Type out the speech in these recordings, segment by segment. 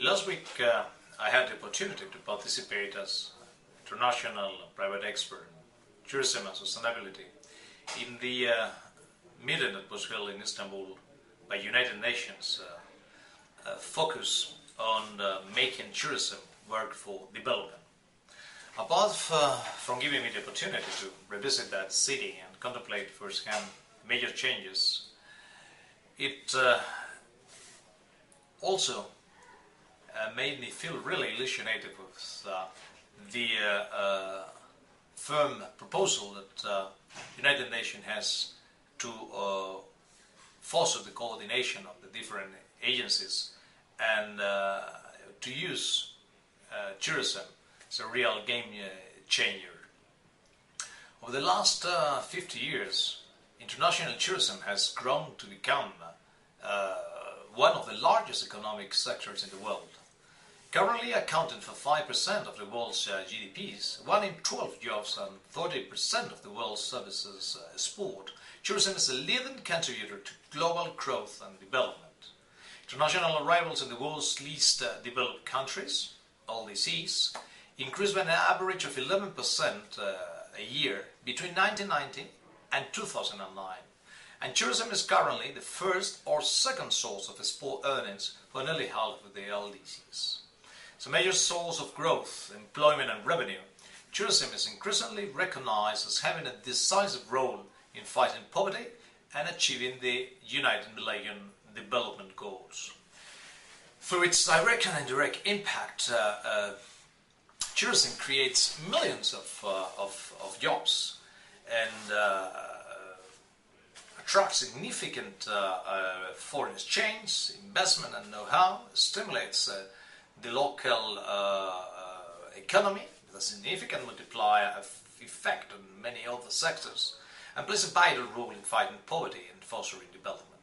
Last week I had the opportunity to participate as international private expert in tourism and sustainability in the meeting that was held in Istanbul by United Nations focus on making tourism work for development. Apart from giving me the opportunity to revisit that city and contemplate firsthand major changes, it also made me feel really illuminated with the firm proposal that United Nations has to foster the coordination of the different agencies and to use tourism as a real game changer. Over the last 50 years, international tourism has grown to become one of the largest economic sectors in the world. Currently accounting for 5% of the world's GDPs, 1 in 12 jobs and 30% of the world's services export, tourism is a leading contributor to global growth and development. International arrivals in the world's least developed countries, LDCs, increased by an average of 11% a year between 1990 and 2009. And tourism is currently the first or second source of export earnings for nearly half of the LDCs. It's a major source of growth, employment and revenue. Tourism is increasingly recognized as having a decisive role in fighting poverty and achieving the United Nations Development Goals. Through its direct and indirect impact, tourism creates millions of jobs and attracts significant foreign exchange, investment and know-how, stimulates the local economy with a significant multiplier effect on many other sectors, and plays a vital role in fighting poverty and fostering development.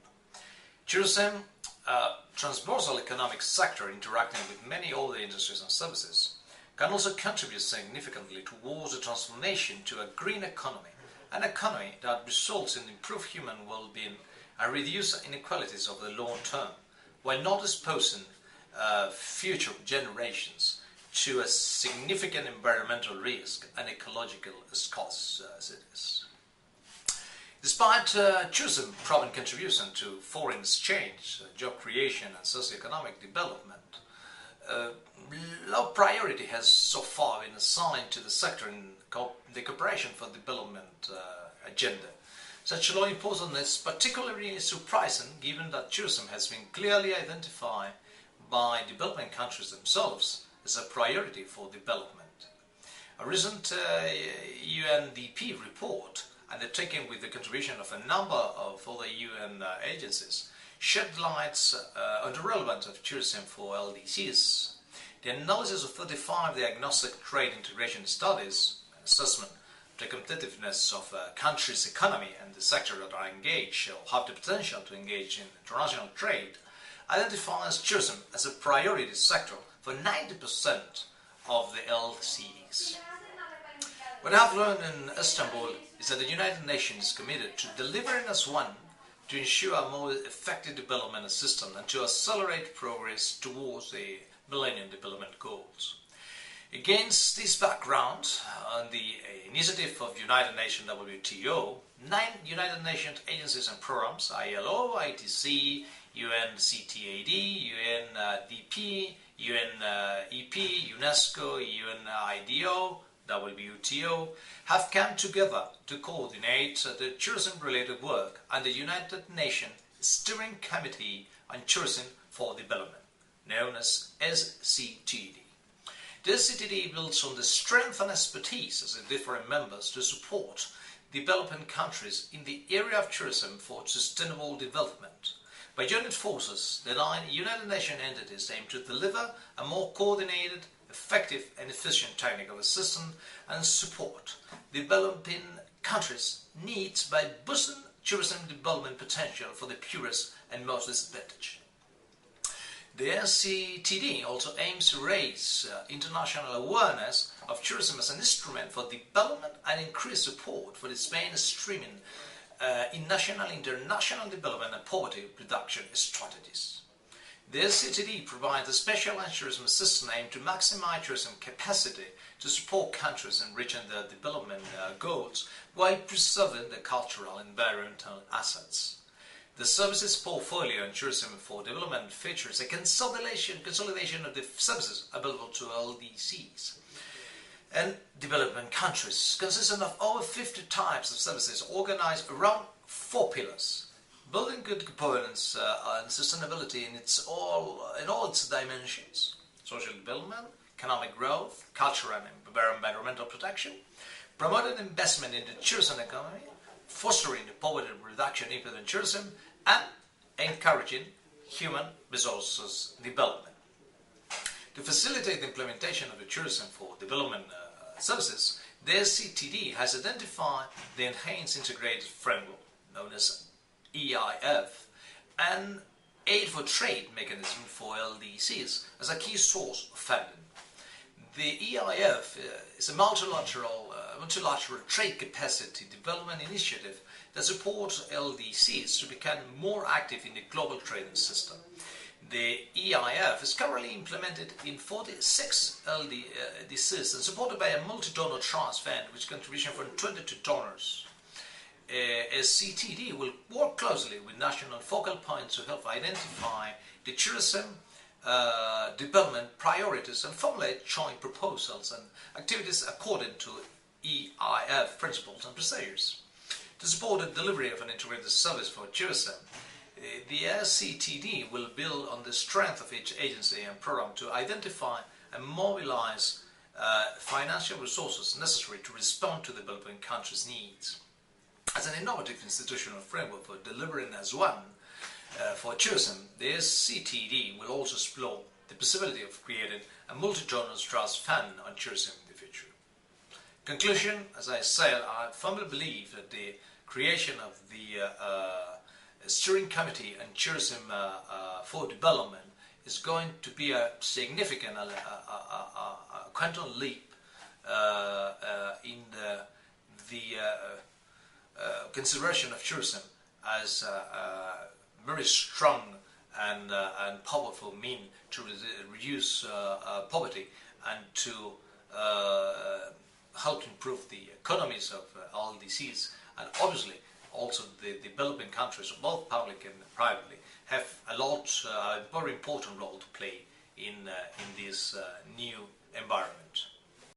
Tourism, a transversal economic sector interacting with many other industries and services, can also contribute significantly towards the transformation to a green economy, an economy that results in improved human well-being and reduced inequalities over the long term, while not exposing future generations to a significant environmental risk and ecological scarcities. Despite tourism's proven contribution to foreign exchange, job creation and socio-economic development, low priority has so far been assigned to the sector in the Cooperation for Development agenda. Such low importance is particularly surprising given that tourism has been clearly identified by developing countries themselves as a priority for development. A recent UNDP report, undertaken with the contribution of a number of other UN agencies, shed light on the relevance of tourism for LDCs. The analysis of 35 diagnostic trade integration studies and assessment of the competitiveness of a country's economy and the sector that are engaged or have the potential to engage in international trade identifies tourism as a priority sector for 90% of the LDCs. What I have learned in Istanbul is that the United Nations is committed to delivering as one to ensure a more effective development system and to accelerate progress towards the Millennium Development Goals. Against this background, on the initiative of United Nations WTO, 9 United Nations agencies and programs, ILO, ITC, SCTD, UNDP, UNEP, UNESCO, UNIDO, WTO, have come together to coordinate the tourism-related work and the United Nations Steering Committee on Tourism for Development, known as SCTD. The SCTD builds on the strength and expertise of the different members to support developing countries in the area of tourism for sustainable development. By joining forces, the 9 United Nations entities aim to deliver a more coordinated, effective and efficient technical assistance and support developing countries' needs by boosting tourism development potential for the poorest and most disadvantaged. The SCTD also aims to raise international awareness of tourism as an instrument for development and increase support for its mainstreaming in national, international development and poverty reduction strategies. The SCTD provides a specialized tourism system aimed to maximize tourism capacity to support countries in reaching their development goals while preserving the cultural and environmental assets. The services portfolio in tourism for development features a consolidation of the services available to LDCs and development countries, consisting of over 50 types of services organized around 4 pillars. Building good components and sustainability in all its dimensions: social development, economic growth, cultural and environmental protection, promoting investment in the tourism economy, fostering the poverty reduction impact in tourism, and encouraging human resources development. To facilitate the implementation of the tourism for development services, the SCTD has identified the Enhanced Integrated Framework, known as EIF, and Aid for Trade mechanism for LDCs as a key source of funding. The EIF is a multilateral trade capacity development initiative that supports LDCs to become more active in the global trading system. The EIF is currently implemented in 46 LDCs and supported by a multi-donor trust fund with contribution from 22 donors. SCTD will work closely with national focal points to help identify the tourism development priorities and formulate joint proposals and activities according to EIF principles and procedures. To support the delivery of an integrated service for tourism, the SCTD will build on the strength of each agency and program to identify and mobilize financial resources necessary to respond to developing countries' needs. As an innovative institutional framework for delivering as one for tourism, the SCTD will also explore the possibility of creating a multi-donor trust fund on tourism in the future. Conclusion, as I said, I firmly believe that the creation of the Steering Committee on Tourism for Development is going to be a significant quantum leap in the consideration of tourism as a very strong and powerful means to reduce poverty and to help improve the economies of LDCs, and obviously also the developing countries, both public and privately, have a very important role to play in this new environment.